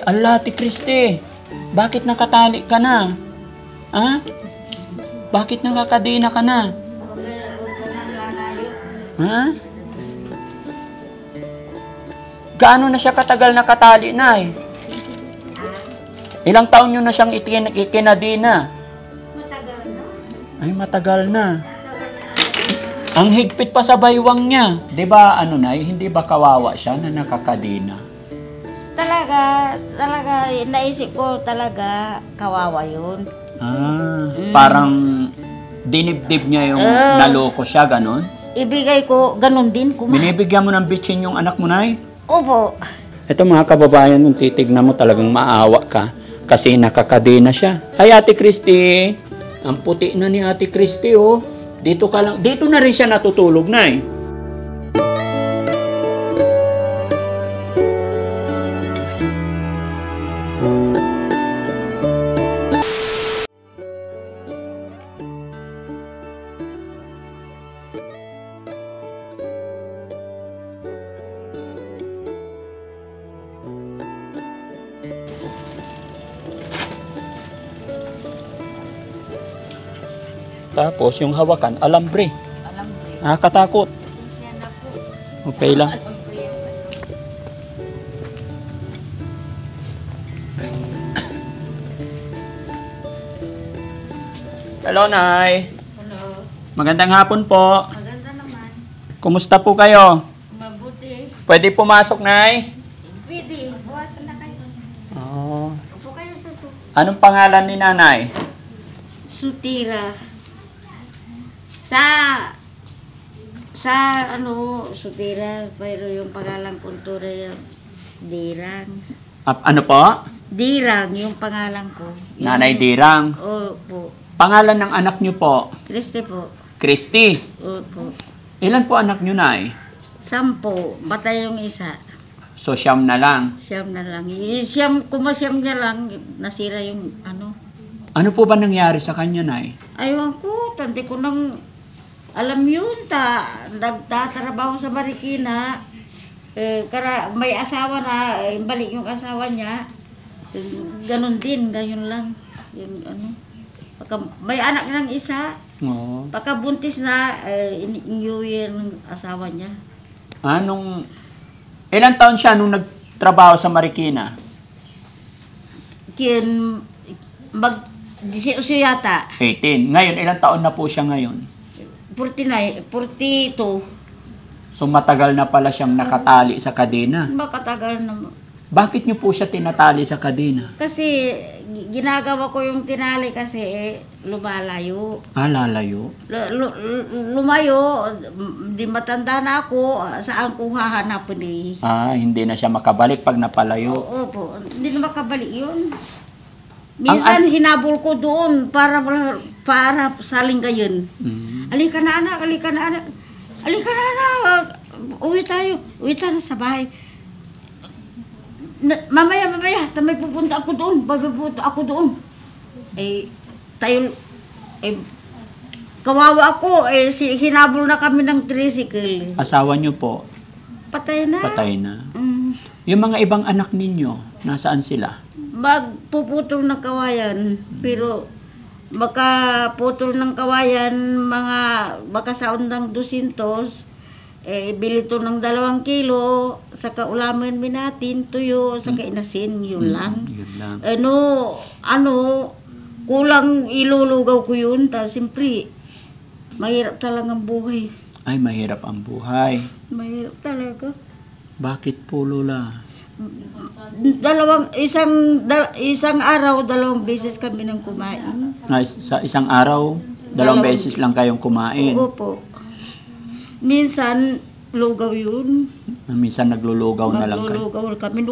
ala, Ate Christy. Bakit nakatali ka na? Ha? Bakit nakakadina ka na? Ha? Gaano na siya katagal nakatali, Nay? Ilang taon nyo na siyang ikinadina? Matagal na. Ay, matagal na. Ang higpit pa sa baywang niya. Di ba, Nay, hindi ba kawawa siya na nakakadina? Talaga, naisip ko talaga, kawawa yun. Parang dinibdib niya yung naloko siya, ganon? Ibigay ko, ganon din. Binibigyan mo ng bitchin yung anak mo, Nay? Opo. Ito mga kababayan, kung titignan mo talagang maawa ka kasi nakakadina siya. Ay, Ate Christy, ang puti na ni Ate Christy, oh. Dito ka lang. Dito na rin siya natutulog, Nay. Tapos, yung hawakan, alambre. Alambre. Nakakatakot. Pasensya na po. Okay lang. Alambre yan. Hello, Nay. Hello. Magandang hapon po. Maganda naman. Kumusta po kayo? Mabuti. Pwede pumasok, Nay? Pwede. Buwasan na kayo. Oh. Upo kayo sa to. Anong pangalan ni Nanay? Sutira. Sutira, pero yung pangalan ko yung Dirang. Ano po? Dirang, yung pangalan ko. Nanay Dirang. Opo. Pangalan ng anak niyo po? Christy po. Christy. Opo. Ilan po anak niyo, Nay? 10. Batay yung isa. So, siyam na lang. Siyam na lang. Kumasyam niya lang, nasira yung ano. Ano po ba nangyari sa kanya, Nay? Aywan ko, tante ko nang alam yun, nagtatrabaho sa Marikina. May asawa na, balik yung asawa niya. Ganon din, gayon lang. Yung, may anak ng isa. Oo. Pagkabuntis na, inuwi ng asawa niya. Ilang taon siya nung nagtrabaho sa Marikina? Mag-18 yata. 18. Ngayon, ilang taon na po siya ngayon? 42. So, matagal na pala siyang nakatali sa kadena. Makatagal na. Bakit niyo po siya tinatali sa kadena? Kasi ginagawa ko yung tinali kasi lumalayo. Lalayo? Lumayo, di matanda na ako, saan ko hahanapin eh. Hindi na siya makabalik pag napalayo. Opo, hindi na makabalik yun. Minsan hinabol ko doon para saling gayon. Alika na anak, alika na anak. Alika na anak, uwi tayo sa bahay. Mamaya, tamay pupunta ako doon. Kawawa ako, hinabol na kami ng tricycle. Asawa niyo po? Patay na. Patay na. Yung mga ibang anak ninyo, nasaan sila? Magpuputol ng kawayan, pero makaputol ng kawayan, baka saon ng 200, bili to ng 2 kilo, saka ulamin natin, tuyo, saka inasin, yun lang. Yun lang. Kulang ilulugaw ko yun, siyempre, mahirap talaga ang buhay. Ay, mahirap ang buhay. Mahirap talaga. Bakit po, Lola? Isang araw, 2 beses kami nang kumain. Sa isang araw, 2 beses lang kayong kumain. Opo. Minsan, lugaw yun. Minsan naglulugaw na lang kayo. Maglulugaw kami,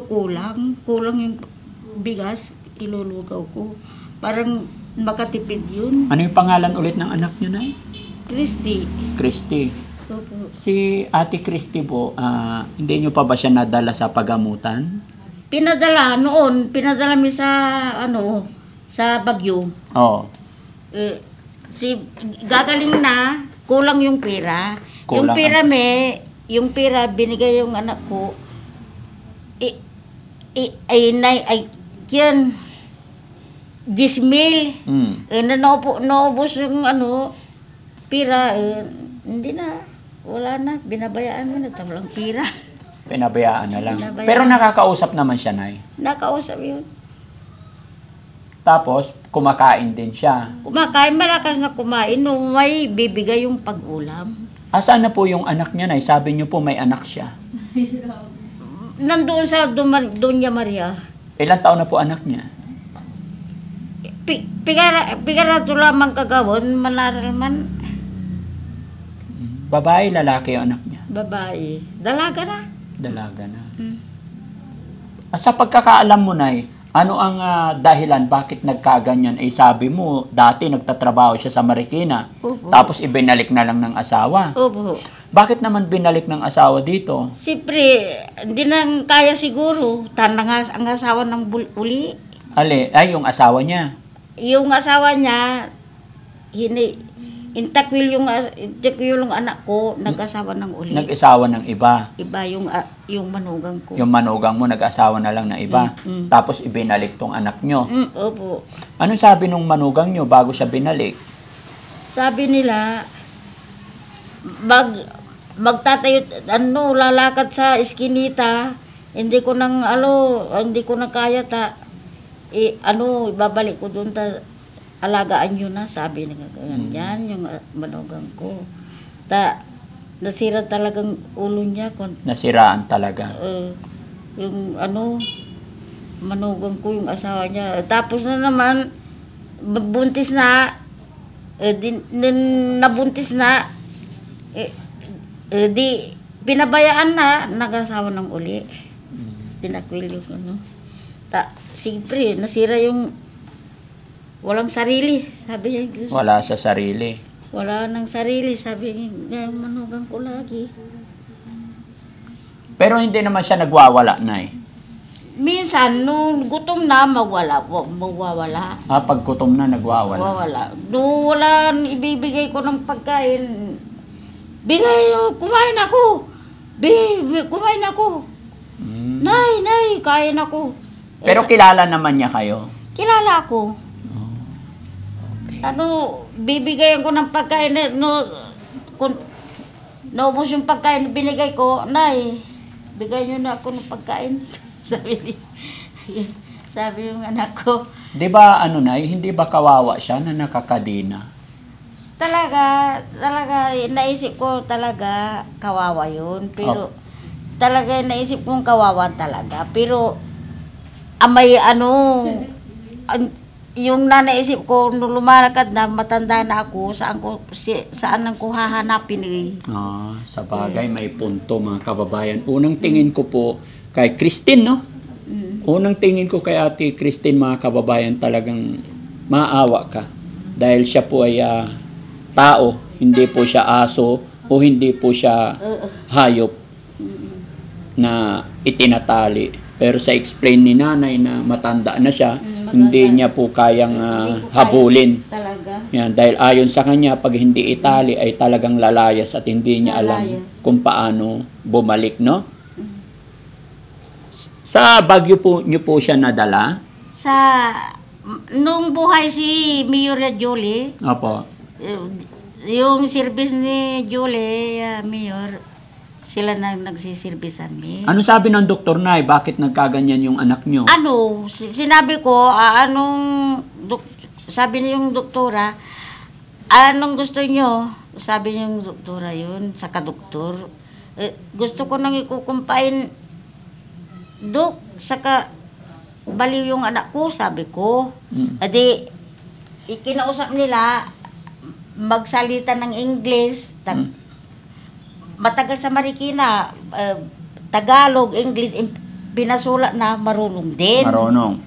kulang yung bigas, ilulugaw ko. Parang makatipid yun. Ano yung pangalan ulit ng anak niyo, Nay? Christy. Christy. Opo. Si Ate Christy po, hindi niyo pa ba siya nadala sa pagamutan? Pinadala mi sa Bagyo. Oo. Gagaling na, kulang yung pera. Yung pera binigay yung anak ko. ay, yan, gismil. Naubos yung pira, hindi na, wala na, binabayaan mo na, tawalang pira. Pinabayaan na lang. Pinabayaan. Pero nakakausap naman siya, Nay. Nakausap yun. Tapos, kumakain din siya. Kumakain, malakas na kumain, nung may bibigay yung pag-ulam. Asan na po yung anak niya, Nay? Sabi niyo po may anak siya. Nandoon sa Doña Maria. Ilang taon na po anak niya? Pigarato lamang kagawon, manaral man, Babae, lalaki yung anak niya? babae. Dalaga na. Dalaga na. Sa pagkakaalam mo, Nay, ano ang dahilan bakit nagkaganyan? Eh sabi mo, dati nagtatrabaho siya sa Marikina. Opo. Tapos ibinalik na lang ng asawa. Opo. Bakit naman binalik ng asawa dito? Siyempre, hindi nang kaya siguro. Tanang ang asawa ng uli. Ay, yung asawa niya. Yung asawa niya, intakwil yung anak ko, nag-asawa ng uli. Nag-asawa ng iba. Iba yung manugang ko. Yung manugang mo, nag-asawa na lang ng iba. Tapos ibinalik tong anak nyo. Opo. Ano sabi nung manugang nyo bago siya binalik? Sabi nila, magtatayo, lalakad sa iskinita, hindi ko na kaya ibabalik ko doon alagaan nyo na, sabi na ganyan, yung manugang ko. Nasira talagang ulo niya. Nasiraan talaga. Yung manugang ko, yung asawa niya. Tapos na naman, buntis na, nabuntis na, di pinabayaan na, nag-asawa ng uli. Tinakwil yung siyempre, nasira yung walang sarili, sabi niya. Wala sa sarili. Wala nang sarili, sabi niya, manugang ko lagi. Pero hindi naman siya nagwawala, Nay. Minsan, nung gutom na, magwawala. Pag gutom na, nagwawala. Wala. Nung wala, ibibigay ko ng pagkain, kumain ako. Kumain ako. Nay, kain ako. Pero kilala naman niya kayo? Kilala ako. Bibigayan ko ng pagkain, kung naubos yung pagkain, binigay ko, Nay, bigay nyo na ako ng pagkain. Sabi yung anak ko. Di ba, Nay, hindi ba kawawa siya na nakakadina? Talaga, naisip ko talaga, kawawa yun. Pero, talaga naisip kong kawawa talaga. Pero, yung nanaisip ko, nung lumalakad na, matanda na ako, saan ko hahanapin eh. Sa bagay, may punto mga kababayan. Unang tingin ko po kay Christine, no? Unang tingin ko kay Ate Christine, mga kababayan, talagang maawa ka. Dahil siya po ay tao, hindi po siya aso o hindi po siya hayop na itinatali. Pero sa explain ni nanay na matanda na siya, hindi niya po kayang habulin. Talaga. Yan, dahil ayon sa kanya, pag hindi itali ay talagang lalayas at hindi niya alam kung paano bumalik, no? Sa Baguio po niyo po siya nadala? Nung buhay si Mayor Julie, Opo. yung service ni Julie, Mayor, sila nagsisirbisan mi. Ano sabi ng doktor, Nay? Bakit nagkaganyan yung anak nyo? Sinabi ko, sabi niya yung doktora, anong gusto nyo? Sabi niya yung doktora yun, sa kadoktor. Gusto ko nang ikukumpain, Dok, saka baliw yung anak ko, sabi ko. Adi, ikinausap nila, magsalita ng English, matagal sa Marikina, Tagalog, English, pinasulat na marunong din. Marunong.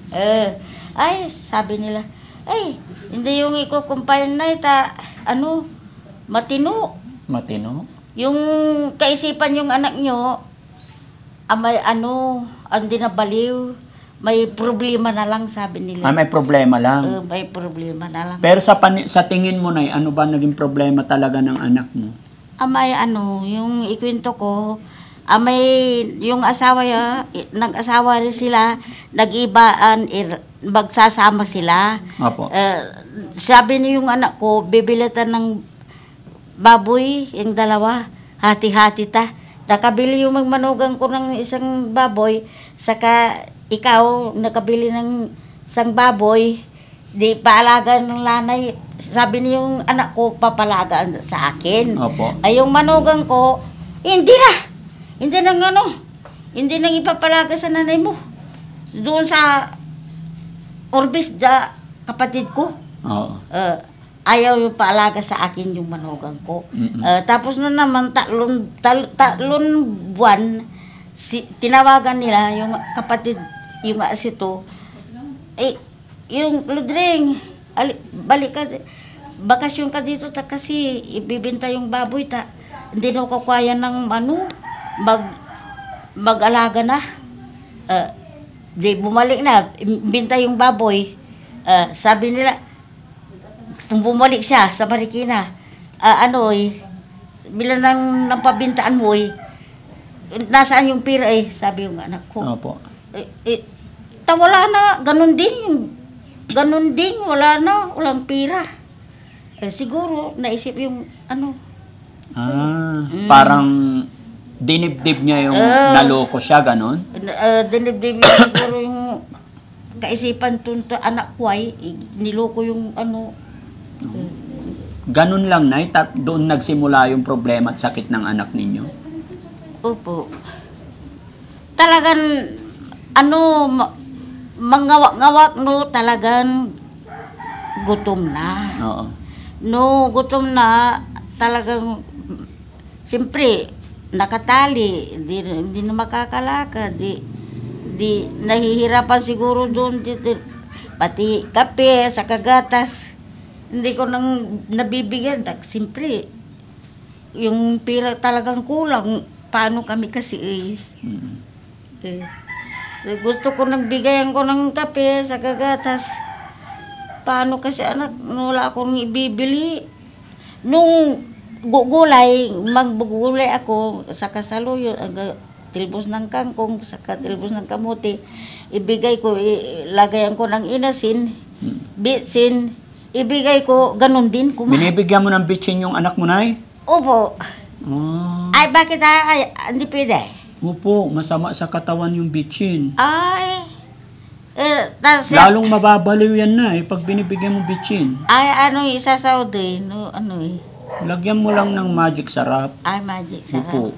Sabi nila, hindi yung ikukumpayan na matino. Matino? Yung kaisipan yung anak nyo, hindi na baliw, may problema na lang, sabi nila. May problema lang. May problema na lang. Pero sa tingin mo, Nay, ano ba naging problema talaga ng anak mo? Yung ikwento ko, may yung asawa niya, nag-asawa rin sila, nag-ibaan, magsasama sila. Opo. Sabi niyo yung anak ko, bibilitan ng baboy, yung dalawa, hati-hati ta. Nakabili yung magmanugang ko ng isang baboy, saka ikaw nakabili ng isang baboy, di paalagaan ng lanay. Sabi niyo yung anak ko, papalagaan sa akin. Opo. Ay yung manugang ko, hindi nang ipapalaga sa nanay mo. Doon sa Orbis, kapatid ko. Oo. Ayaw yung paalaga sa akin yung manugang ko. Tapos na naman, tatlong buwan, tinawagan nila yung kapatid, yung asito, yung Ludring, balik ka, bakasyon ka dito kasi ibibenta yung baboy hindi na ko kaya ng mag-alaga na. Di bumalik na, binta yung baboy. Sabi nila, kung bumalik siya sa Marikina, bilang ng pabintaan mo, nasaan yung pira sabi yung anak ko. Opo. Wala na, ganun din, walang pira. Siguro, naisip yung Parang dinibdib niya yung naloko siya, ganon? Dinibdib niya siguro yung kaisipan tunto anak ko niloko yung Ganon lang, Nay? Doon nagsimula yung problema at sakit ng anak ninyo? Opo. Talagang, mangawak-ngawak, talagang gutom na. Oo. Gutom na, talagang, siyempre, nakatali, hindi na makakalakad, di nahihirapan siguro doon, pati kape, sa kagatas, hindi ko nang nabibigyan. Siyempre, yung pira talagang kulang, paano kami kasi so, gusto ko nang bigayan ko ng kape sa kagatas. Paano kasi anak, wala akong ibibili. Nung gulay, magbugulay ako sa kasaluyo, tilbos ng kangkong, saka tilbos ng kamote, ibigay ko, lagayan ko ng inasin, bitsin, ibigay ko, ganun din. Binibigyan mo ng bitsin yung anak mo, Nay? Opo. Oh. Ay, bakit hindi pwede? Opo, masama sa katawan yung bitsin. Ay, lalong mababaliw yan na pag binibigyan mo bitsin. ay, isasaw din, Lagyan mo lang ng magic sarap. Ay, magic sarap. Opo.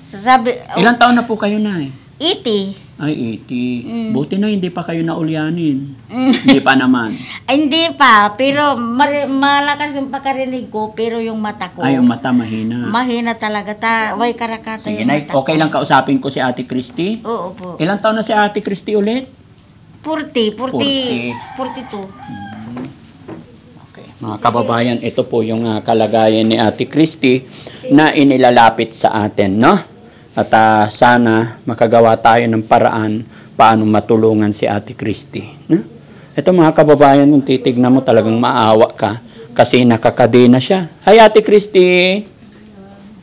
Sabi, Ilang taon na po kayo, Nay? 80. Ay, 80. Buti na hindi pa kayo naulyanin. Hindi pa naman. Ay, hindi pa, pero malakas yung pakarinig ko, pero yung mata ko. Ay, yung mata mahina. Mahina talaga. Way karakata Sige, yung Nay, mata okay ko. lang kausapin ko si Ate Christy? Oo po. Ilang taon na si Ate Christy ulit? 42. Okay. Mga kababayan, ito po yung kalagayan ni Ate Christy na inilalapit sa atin, no? At sana makagawa tayo ng paraan paano matulungan si Ate Christy. No? Ito mga kababayan, kung titignan mo talagang maawa ka kasi nakakadena siya. Hi Ate Christy!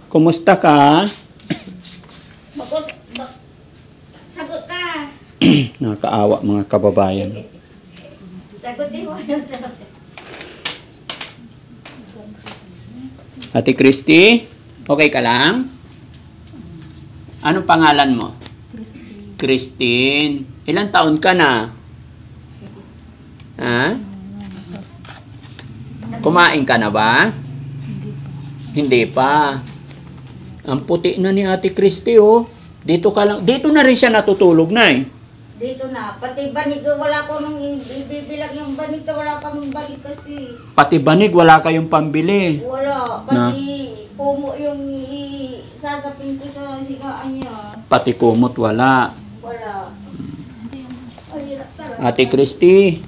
Kumusta ka? Sagot ka! Nakakaawa mga kababayan. Sagutin mo yung sagot. Ate Christy, okay ka lang? Anong pangalan mo? Christine. Ilang taon ka na? Ha? Kumain ka na ba? Hindi pa. Ang puti na ni Ate Christy, oh. Dito ka lang. Dito na rin siya natutulog, Nay. Dito na. Pati banig, wala ko nang ibibilang yung banig. Wala kaming banig kasi. Pati banig, wala kayong pambili. Wala. Pati pumo yung sasapin ko sa sigaan niya. Pati kumot, wala. Wala. Ay, hirap talaga. Ate Christy,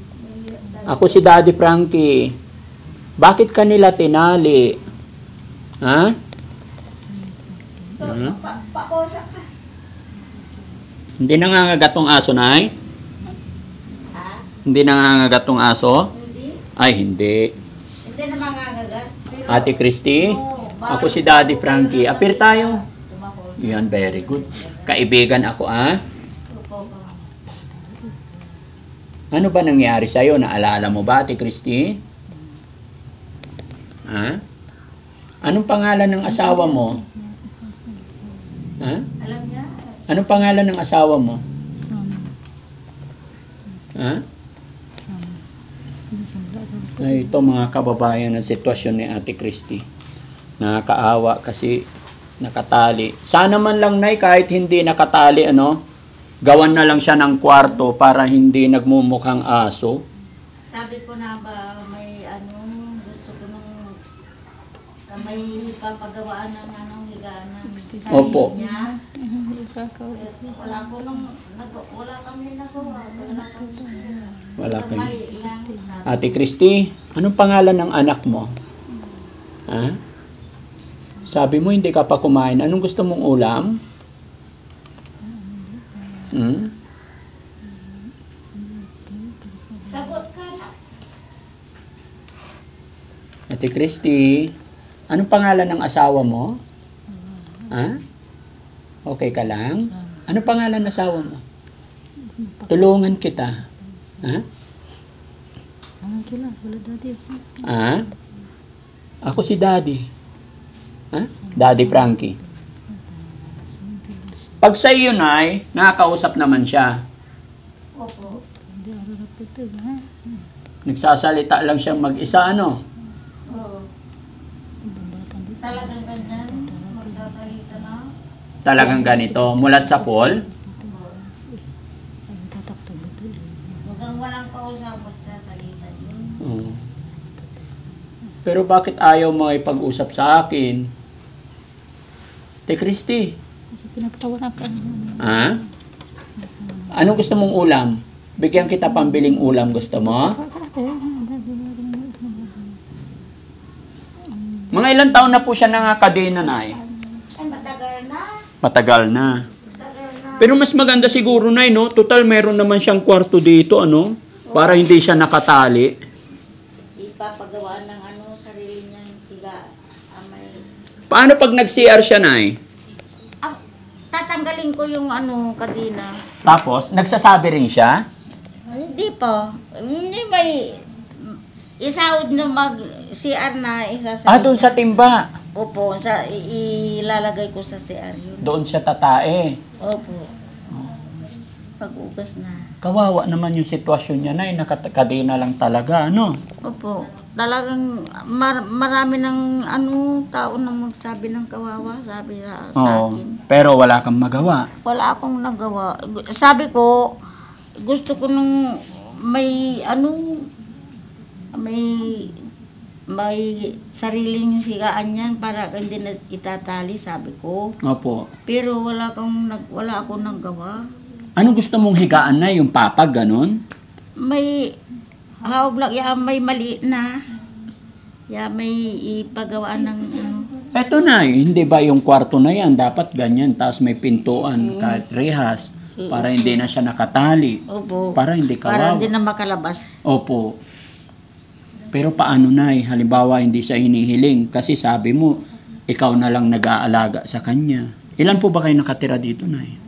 ako si Daddy Frankie. Bakit kanila tinali? Ha? Pakosa ka. Hindi nangangagatong aso, Nay? Ha? Hindi nangangagatong aso? Hindi? Ay, hindi. Hindi naman ngagagat. Pero, Ate Christy, no, ako si Daddy Frankie. Apir tayo. Yan, very good. Kaibigan ako, Opo. Ano ba nangyari sa'yo? Naalala mo ba, Ate Christy? Anong pangalan ng asawa mo? Alam niya? Anong pangalan ng asawa mo? Ay, ito mga kababayan ng sitwasyon ni Ate Christy. Nakakaawa kasi nakatali. Sana man lang, Nay, kahit hindi nakatali, gawan na lang siya ng kwarto para hindi nagmumukhang aso. Sabi ko na ba, may gusto ko nung may papagawaan ng higaan ng Opo. niya. Wala kami nagawa. Wala kayo. Mali lang. Ate Christy, anong pangalan ng anak mo? Sabi mo hindi ka pa kumain. Anong gusto mong ulam? Sagot ka na. Ate Christy, anong pangalan ng asawa mo? Okay ka lang? Anong pangalan ng asawa mo? Tulungan kita. Ako si Daddy. Daddy Frankie. Pag sa iyo, Nay, nakakausap naman siya. Opo. Nagsasalita lang siyang mag-isa, Oo. Talagang ganyan. Magsasalita na. Talagang ganito. Mulat sa pool. Mukhang walang kausap magsasalita yun. Pero bakit ayaw mo ipag-usap sa akin? Te Christy. Anong gusto mong ulam? Bigyan kita pambiling ulam. Gusto mo? Mga ilang taon na po siya nangakadena, Nay? Ay, matagal na. Matagal na. Matagal na. Pero mas maganda siguro, Nay, no? Total, meron naman siyang kwarto dito, Para hindi siya nakatali. Ipapagawa ng sarili niyang tiga. Paano pag nag-CR siya, Nay? Tatanggalin ko yung kadena. Tapos, nagsasabi rin siya? Hindi pa. Hindi may isahod na mag-CR na isa Doon sa timba. Opo, ilalagay ko sa CR yun. Doon siya tatae. Opo. Pag-ugas na. Kawawa naman yung sitwasyon niya, Nay. Nakakadena lang talaga, Opo. Talagang marami ng tao na magsabi ng kawawa, sabi sa akin. Pero wala kang magawa. Wala akong nagawa. Sabi ko, gusto ko nung may may sariling sigaan yan para hindi na itatali, sabi ko. Opo. Pero wala akong nagawa. Ano gusto mong higaan, na yung papag, ganon? May hawag lang, may maliit na. May ipagawa ng Eto, Nay, hindi ba yung kwarto na yan, dapat ganyan, tapos may pintuan, kahit rehas, para hindi na siya nakatali. Opo. Para hindi kawawa. Para hindi na makalabas. Opo. Pero paano, Nay? Halimbawa, hindi siya hinihiling. Kasi sabi mo, ikaw na lang nag-aalaga sa kanya. Ilan po ba kayo nakatira dito, Nay?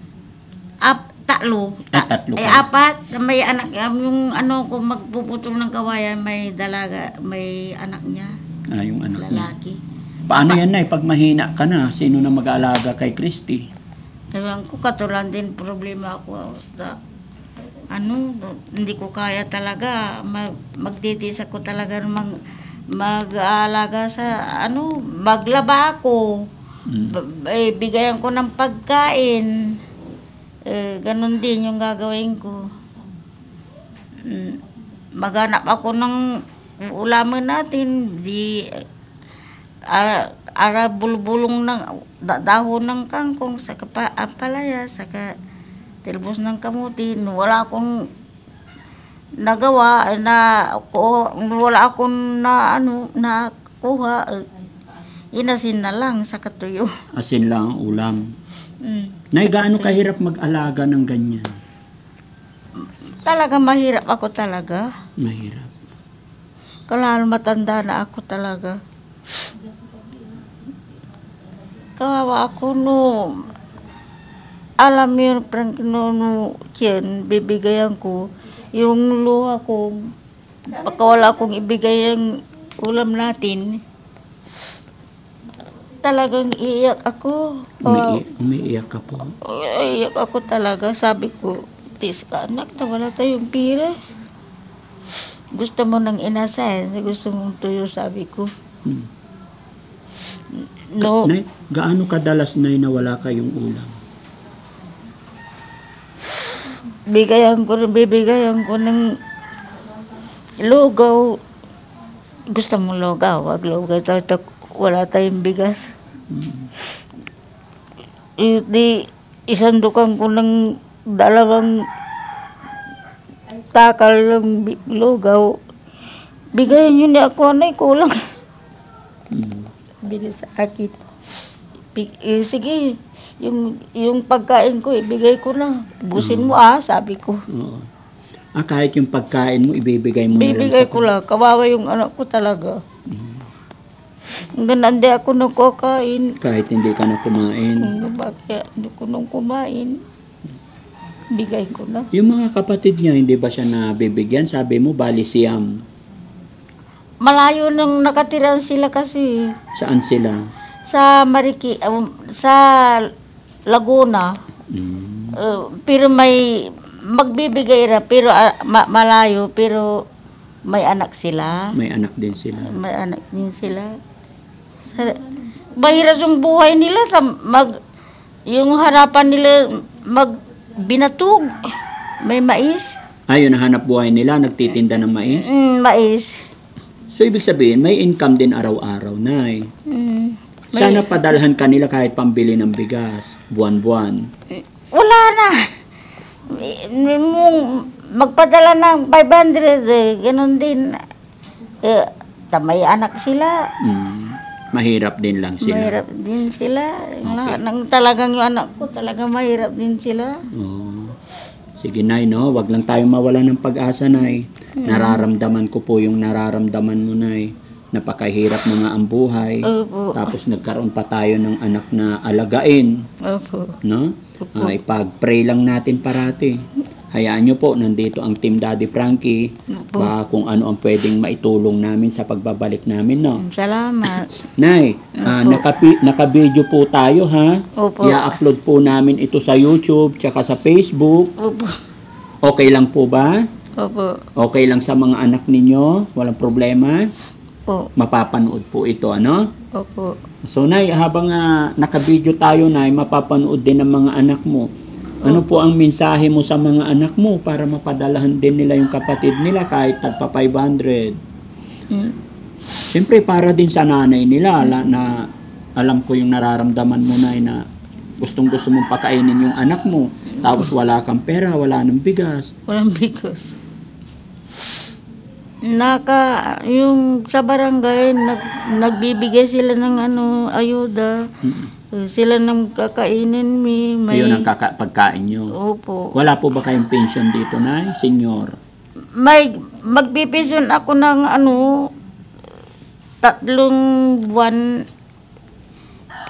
Tatlo. Tatlo kayo. Apat. May anak. Yung kung magpuputol ng kawayan, may dalaga, may anak niya. Yung anak niya. Lalaki. Paano yan, Nay? Pag mahina ka na, sino na mag-aalaga kay Christy? Ewan ko, katulan din problema ako. Hindi ko kaya talaga. Magtitis ako talaga mag-aalaga sa, maglaba ako. Bigayan ko ng pagkain. Ganon din yung gagawin ko. Maghanap ako ng ulaman natin. Bulbulong ng dahon ng kangkong, saka ampalaya, saka tilbos ng kamuti. Wala akong nagawa wala akong nakuha. Inasin na lang sa katuyo. Asin lang ang ulam. Nay, gaano kahirap mag-alaga ng ganyan? Talaga mahirap ako talaga. Mahirap. Kailangan matanda na ako talaga. Kawawa ako alam mo yun, Frank, no, yan, bibigayan ko. Yung luha ko, baka wala akong ibigay yung ulam natin. Talagang iiyak ako. Umiiyak ka po. Iiyak ako talaga. Sabi ko, tis ka anak, na wala tayong pira. Gusto mo ng inasal, gusto mong tuyo, sabi ko. No. Nay, gaano kadalas, Nay, na wala kayong ulam? Bibigayan ko ng lugaw. Gusto mo lugaw? Wag lugaw. Wala tayong bigas. Di isandukan ko ng 2 takal ng lugaw. Bigayan yun niya ako, Nay, kulang. Bili sa akin. Sige, yung pagkain ko, ibigay ko na. Busin mo sabi ko. Oo. Kahit yung pagkain mo, ibibigay mo na lang Bibigay ko lang. Kawawa yung anak ko talaga. Hanggang hindi ako nagkakain. Kahit hindi ka na kumain. Bakit hindi ko nang kumain? Bigay ko na. Yung mga kapatid niya, hindi ba siya nabibigyan? Sabi mo, bali siyam. Malayo nang nakatiran sila kasi. Saan sila? Sa sa Laguna. Pero may magbibigay ra, pero malayo, pero may anak sila. May anak din sila. May anak din sila. Mahirap yung buhay nila. Yung harapan nila binatog. May mais. Yun ang hanap buhay nila, nagtitinda ng mais? Mais. So, ibig sabihin, may income din araw-araw, Nay. Sana padalhan kanila kahit pambili ng bigas, buwan-buwan. Wala na. Magpadala ng 500, ganun din. May anak sila. Mahirap din lang sila. Mahirap din sila. Talagang yung anak ko, talagang mahirap din sila. Sige, Nay, no? Wag lang tayong mawala ng pag-asa, Nay. Nararamdaman ko po yung nararamdaman mo, Nay. Napakahirap na nga ang buhay. Opo. Tapos nagkaroon pa tayo ng anak na alagain. Opo. No? Ipag-pray lang natin parati. Hayaan nyo po, nandito ang Team Daddy Frankie. Baka kung ano ang pwedeng maitulong namin sa pagbabalik namin, no? Salamat. Nay, naka-video po tayo, ha? Opo. I-upload po namin ito sa YouTube, tsaka sa Facebook. Opo. Okay lang po ba? Opo. Okay lang sa mga anak ninyo? Walang problema? Opo. Mapapanood po ito, ano? Opo. So, Nay, habang naka-video tayo, Nay, mapapanood din ng mga anak mo. Ano po ang mensahe mo sa mga anak mo para mapadalahan din nila yung kapatid nila kahit tagpa 500? Siyempre, para din sa nanay nila na alam ko yung nararamdaman mo, Nay, na gustong-gusto mong pakainin yung anak mo. Tapos wala kang pera, wala nang bigas. Walang bigas. Yung sa barangay, nagbibigay sila ng ayuda. Sila nang kakainin Yun ang pagkain nyo. Opo. Wala po ba kayong pension dito, Nay? Senyor? Magpipension ako ng 3 buwan,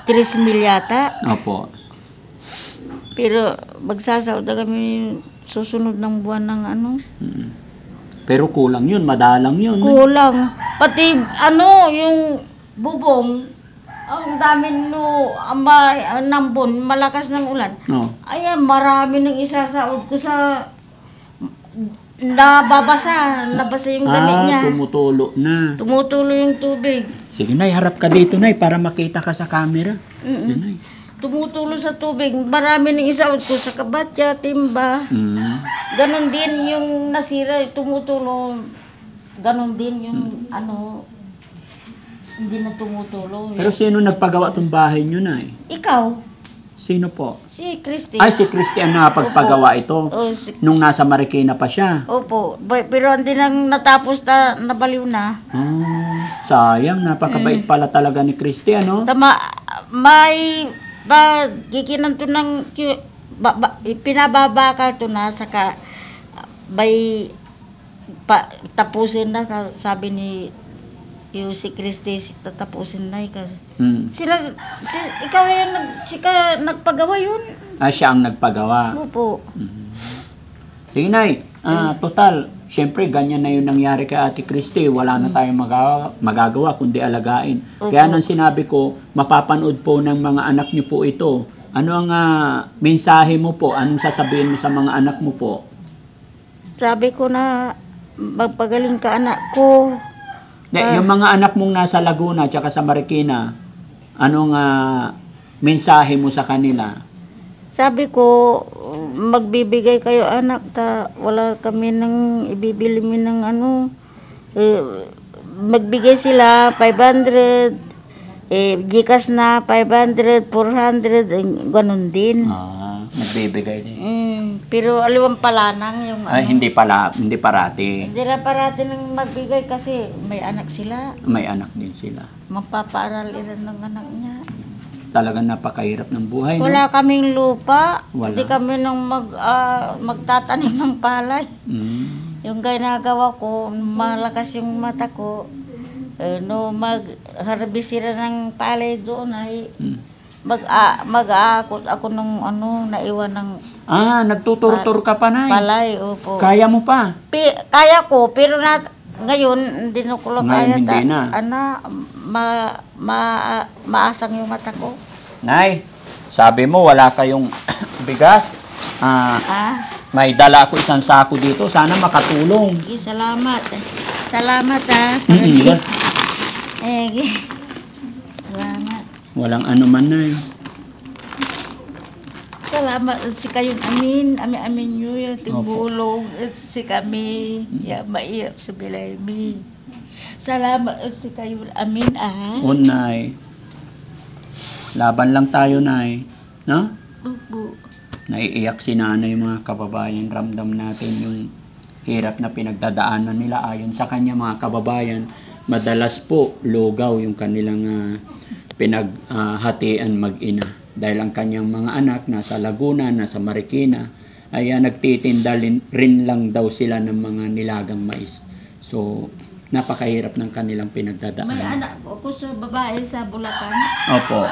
3,000 yata. Opo. Pero magsasahod na kami susunod ng buwan ng Pero kulang yun, madalang yun. Kulang. Pati yung bubong, ang dami nambon, malakas ng ulan. No. Ayan, marami nang isasaod ko sa nabasa yung damit niya. Tumutulo na. Tumutulo yung tubig. Sige, Nay, harap ka dito, Nay, para makita ka sa camera. Yan, Nay. Tumutulo sa tubig. Marami nang isaod ko sa kabatya, timba. Ganon din yung nasira, tumutulo. Ganon din yung hindi na tumutulo. Pero sino nagpagawa tong bahay nyo, Nay? Ikaw? Sino po? Si Christy. Ay, si Christy ang nakapagpagawa ito. Nung nasa Marikina pa siya. Opo. Pero hindi nang natapos nabaliw na. Sayang, napakabait pala talaga ni Christy, ano? May gikinan to ng pinababakal to na saka tapusin na sabi ni yung si Christy tatapusin na kasi. Mm. Ikaw yung nagpagawa yun. Siya ang nagpagawa. Opo. Sige, Nay. Total, syempre, ganyan na yung nangyari kay Ate Christy. Wala na tayong magagawa kundi alagain. Opo. Kaya nang sinabi ko, mapapanood po ng mga anak niyo po ito. Ano ang mensahe mo po? Anong sasabihin mo sa mga anak mo po? Sabi ko na, magpagaling ka anak ko. Yung mga anak mong nasa Laguna at sa Marikina, anong mensahe mo sa kanila? Sabi ko, magbibigay kayo anak, wala kami nang ibibili mi ng ano. Magbigay sila 500, Gcash na 500, 400, ganun din. Nagbibigay din. Pero aliwang palanang yung ano. Hindi parati. Hindi na parati nang magbigay kasi may anak sila. May anak din sila. Magpapaaral rin ng anak niya. Talagang napakahirap ng buhay, no? Wala kaming lupa. Wala. Hindi kami nang magtatanim ng palay. Yung ginagawa ko, malakas yung mata ko. No mag-harvest sila ng palay doon ay mag-aakot ako nung naiwan ng nagtuturtor ka pa, Nay. palay. Opo. Kaya mo pa? Kaya ko, pero ngayon, hindi na ko lang kaya. Hindi na. Maasang yung mata ko. Nay, sabi mo wala kayong bigas. May dala ako isang sako dito. Sana makatulong. Salamat. Salamat Salamat. Walang anuman, Nay. Salamat si kayong amin nyo yung timbulong si kami mairap sa bilay mi. Salamat si kayong Nay. Laban lang tayo, Nay. No? Opo. Naiiyak si nanay, mga kababayan. Ramdam natin yung hirap na pinagdadaanan nila. Ayon sa kanya, mga kababayan, madalas po lugaw yung kanilang pinaghatian mag-ina. Dahil ang kanyang mga anak nasa Laguna, nasa Marikina, ay nagtitinda rin lang daw sila ng mga nilagang mais. So, napakahirap ng kanilang pinagdadaanan. May anak ko sa babae sa Bulacan. Opo.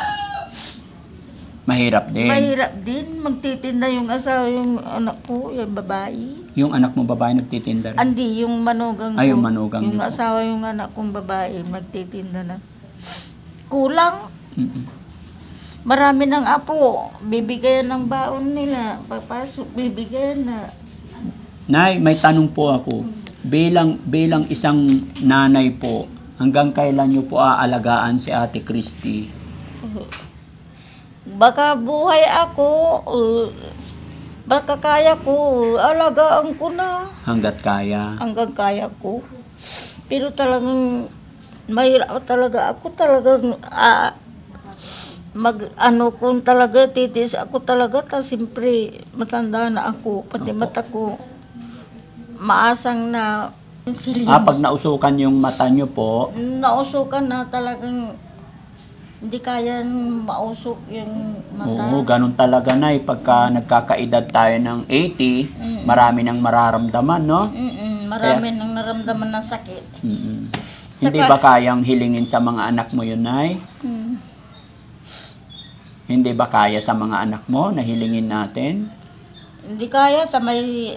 Mahirap din. Mahirap din. Magtitinda yung asawa, yung anak ko, yung babae. Yung anak mo babae nagtitinda rin? Andi, yung manugang ko. Yung manugang yung niyo. asawa, yung anak kong babae, magtitinda na. Kulang. Marami ng apo. Bibigyan ng baon nila. Papasok, bibigyan na. Nay, may tanong po ako. Bilang isang nanay po, hanggang kailan niyo po aalagaan si Ate Christy? Baka buhay ako, baka kaya ko, alagaan ko na. Hanggat kaya. Hanggang kaya ko. Pero talagang mahirap talaga ako. Talagang kung talaga titis ako talaga. Ta siyempre matanda na ako. Pati mata ko maasang na siling. Pag nausukan yung mata niyo po, Nausukan na talagang hindi kaya mausok yung mata. oo, ganun talaga, Nay. Pagka nagkakaedad tayo ng 80, marami nang mararamdaman, no? Marami nang naramdaman ng sakit. Hindi ba kayang hilingin sa mga anak mo yun, Nay? Hindi ba kaya sa mga anak mo na hilingin natin? Hindi kaya,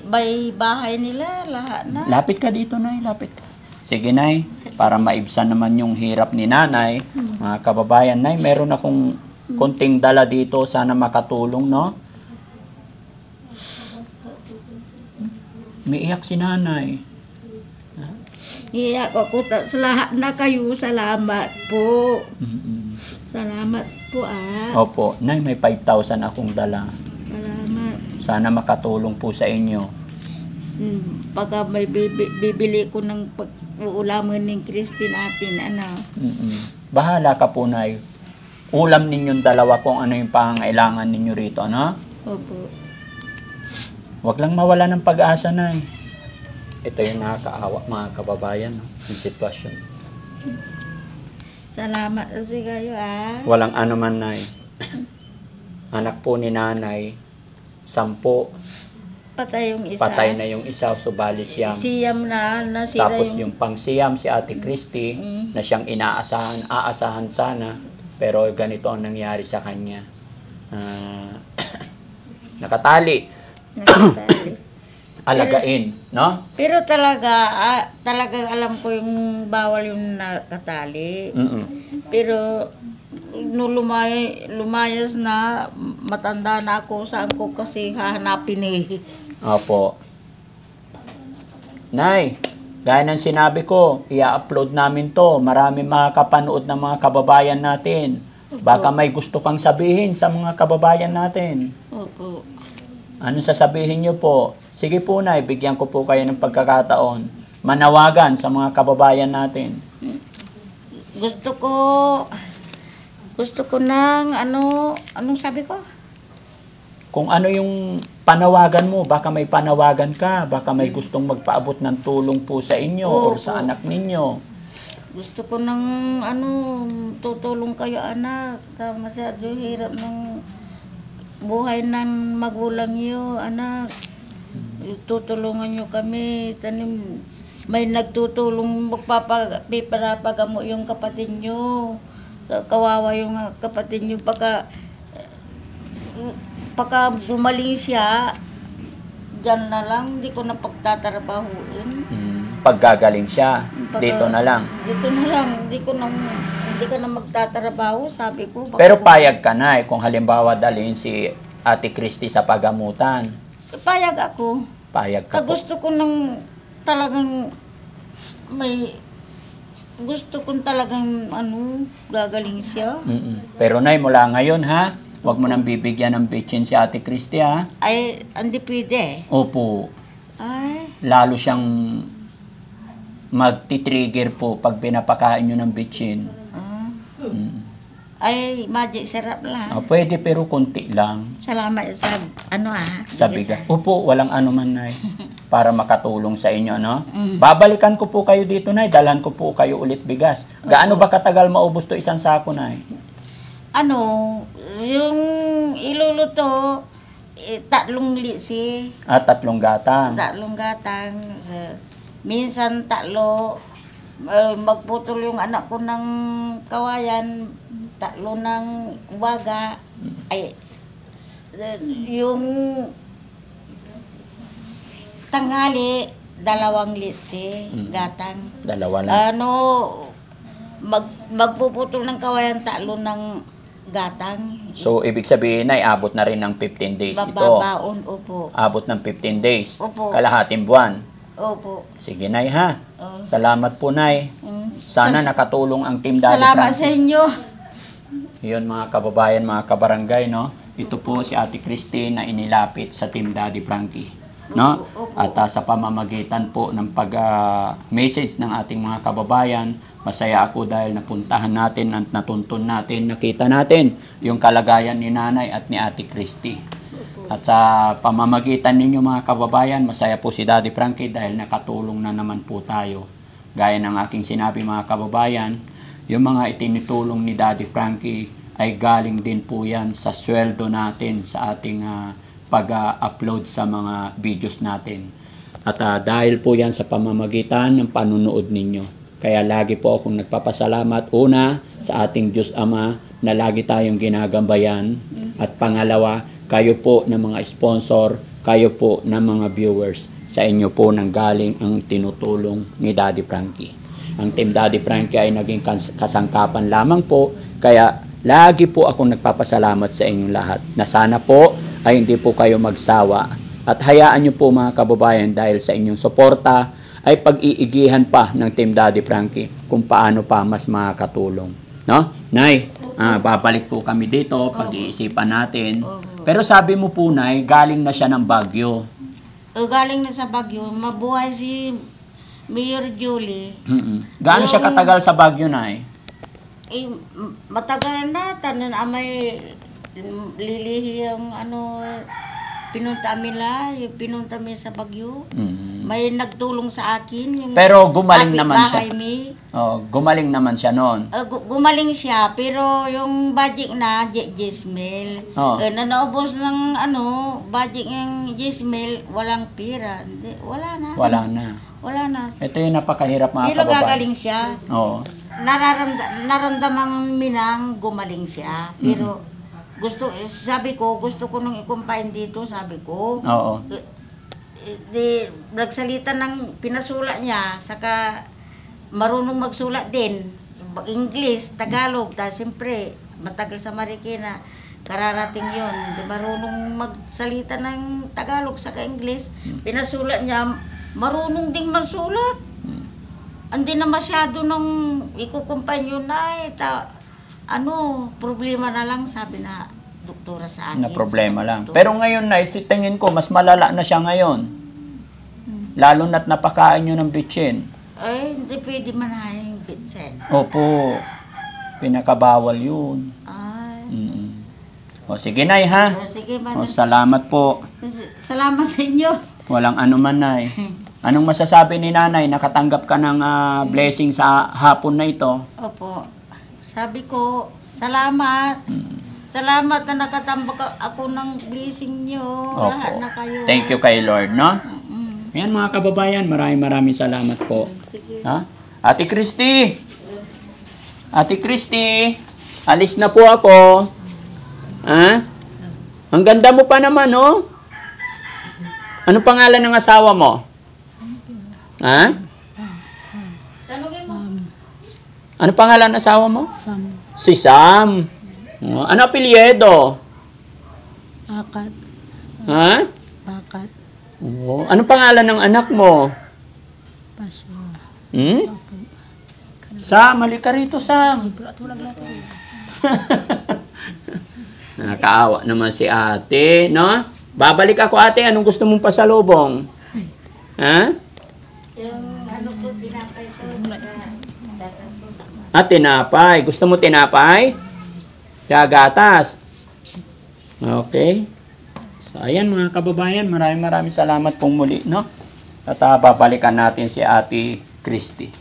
may bahay nila, lahat na. Lapit ka dito, Nay. Lapit ka. Sige, Nay. Para maibsan naman yung hirap ni Nanay. Mga kababayan, Nay, meron akong konting dala dito. Sana makatulong, no? Umiiyak si Nanay. Iyak ako sa lahat na kayo. Salamat po. Salamat po Opo. Nay, may 5,000 akong dala. Salamat. Sana makatulong po sa inyo. Pagka may bibili ko ng pag-uulaman ng Christy natin, Bahala ka po, Nay. Ulam ninyong dalawa kung ano yung pangangailangan ninyo rito, ano? Opo. Huwag lang mawala ng pag-asa, Nay. Ito yung nakakaawa, mga kababayan, no? Yung sitwasyon. Salamat kasi kayo, Walang anuman, Nay. Anak po ni Nanay, 10. Patay yung isa. Patay na yung isa, so bali siyam. Siyam na, nasira Tapos yung pangsiyam si Ate Christy, na siyang aasahan sana, pero ganito ang nangyari sa kanya. Nakatali. Nakatali. Alagain, no? Pero talagang alam ko yung bawal yung nakatali. Pero no lumayas na, matanda na ako, saan ko kasi hahanapin eh. Opo. Nay, gaya ng sinabi ko, i-upload namin to. Marami makakapanood ng mga kababayan natin. Baka may gusto kang sabihin sa mga kababayan natin. Opo. Ano sasabihin niyo po? Sige po, Nay, bigyan ko po kayo ng pagkakataon. Manawagan sa mga kababayan natin. Gusto ko ng anong sabi ko? Kung ano yung panawagan mo, baka may panawagan ka, baka may gustong magpaabot ng tulong po sa inyo o sa anak ninyo. Gusto ko ng tutulong kayo anak. Masyado hirap ng buhay ng magulang niyo, anak. Tutulungan niyo kami. May nagtutulong magpapagamo yung kapatid niyo. Kawawa yung kapatid niyo pagka gumaling siya, dyan na lang, hindi ko na pagtatrabahuin. Paggagaling siya, dito na lang. Dito na lang, hindi ka na magtatrabaho, sabi ko. Pero payag ka na kung halimbawa dalhin si Ate Christy sa pagamutan. Payag ako. Payag ka po. Gusto ko talagang gagaling siya. Pero Nay, mula ngayon ha, huwag mo nang bibigyan ng bitchin si Ate Christy ha. Ay, hindi pwede. Opo. Ay. Lalo siyang magti-trigger po pag pinapakain nyo ng bitchin. Ay, magic sarap lang. Pwede pero konti lang. Salamat sa Sa bigas. Opo, walang ano man, Nay. Para makatulong sa inyo, no? Babalikan ko po kayo dito, Nay. Dalhan ko po kayo ulit bigas. Gaano ba katagal maubos to isang sako, Nay? Yung iluluto, 3 litsi. 3 gatang. 3 gatang. Minsan 3. Magputol yung anak ko ng kawayan, 3 ng waga. Ay, yung tanghali, 2 litsi, gatang. 2 lang. Magpuputol ng kawayan, 3 ng gatang. So, ibig sabihin, Nay, abot na rin ng 15 days ito. Babaon, opo. Abot ng 15 days. Opo. Kalahating buwan. Opo. Sige, Nay, ha? Salamat po, Nay. Sana nakatulong ang Team Daddy Salamat Frankie. sa inyo. Yun, mga kababayan, mga kabarangay, no? Ito po si Ate Christy na inilapit sa Team Daddy Frankie. No? At sa pamamagitan po ng pag-message ng ating mga kababayan, masaya ako dahil napuntahan natin at natuntun natin, nakita natin yung kalagayan ni Nanay at ni Ate Christy. At sa pamamagitan ninyo mga kababayan, masaya po si Daddy Frankie dahil nakatulong na naman po tayo. Gaya ng aking sinabi mga kababayan, yung mga itinutulong ni Daddy Frankie ay galing din po yan sa sweldo natin sa ating pag-upload sa mga videos natin. At dahil po yan sa pamamagitan ng panunood ninyo. Kaya lagi po akong nagpapasalamat una sa ating Diyos Ama na lagi tayong ginagambayan. At pangalawa, kayo po ng mga sponsor, kayo po ng mga viewers. Sa inyo po nang galing ang tinutulong ni Daddy Frankie. Ang Team Daddy Frankie ay naging kasangkapan lamang po. Kaya lagi po akong nagpapasalamat sa inyong lahat. Na sana po ay hindi po kayo magsawa. At hayaan nyo po mga kababayan dahil sa inyong suporta ay pag-iigihan pa ng Team Daddy Frankie kung paano pa mas makakatulong. No? Nay, babalik po kami dito, pag-iisipan natin. Pero sabi mo po, Nay, galing na siya ng Baguio. Galing na sa Baguio. Mabuhay si Mayor Julie. Gaano siya katagal sa Baguio, Nay? Matagal na. Tanan amay lilihi yung pinunta nila, yung pinunta mi sa Baguio. Mm. May nagtulong sa akin. Yung Pero gumaling naman siya. kapitbahay mi. Oh, gumaling naman siya noon. Gumaling siya, pero yung budget na, 10,000. Oh. Nanaubos ng budget ng 10,000, walang pira. Hindi, wala na. Wala na. Wala na. Ito yung napakahirap mga Pero kababayan. gagaling siya. Oo. Naramdaman minang gumaling siya. Pero sabi ko, gusto ko nung i-combine dito, sabi ko. Oo. Nagsalita ng pinasulat niya, saka marunong magsulat din. English, Tagalog, dahil siyempre, matagal sa Marikina, kararating yun. Marunong magsalita ng Tagalog, saka English. Pinasulat niya, marunong ding magsulat. Hindi na masyado nung ikukumpany yun na problema na lang, sabi na doktora sa akin. Na problema lang. Pero ngayon na, tingin ko, mas malala na siya ngayon. Lalo na't napakain nyo ng bitchin. Ay, hindi pwede manahin bitsen. Opo. Pinakabawal yun. Ay. O sige, Nay, ha? Sige, O, salamat po. salamat sa inyo. Walang anuman, Nay. Anong masasabi ni Nanay? Nakatanggap ka ng blessing sa hapon na ito. Opo. Sabi ko, salamat. Salamat na nakatambak ako ng blessing nyo. Opo. Lahat na kayo. Thank you kay Lord, no? Ayan mga kababayan, maraming salamat po. Sige. Ha? Ate Christy! Ate Christy! Alis na po ako. Ha? Ang ganda mo pa naman, no? Ano pangalan ng asawa mo? Ha? Tanungin mo. Ano pangalan ng asawa mo? Sam. Si Sam. Oh, ano apelyido? Pakat. Ha? Pakat. Oh, ano pangalan ng anak mo? Paso. Sam, halika rito, Sam. Nakakaawa naman si ate, no? Babalik ako, ate. Anong gusto mong pasalubong? Ha? Yung ko, tinapay ko. Tinapay. Gusto mo tinapay? Gatas. Okay. So, ayan mga kababayan. Maraming salamat pong muli, no? At babalikan natin si Ate Christy.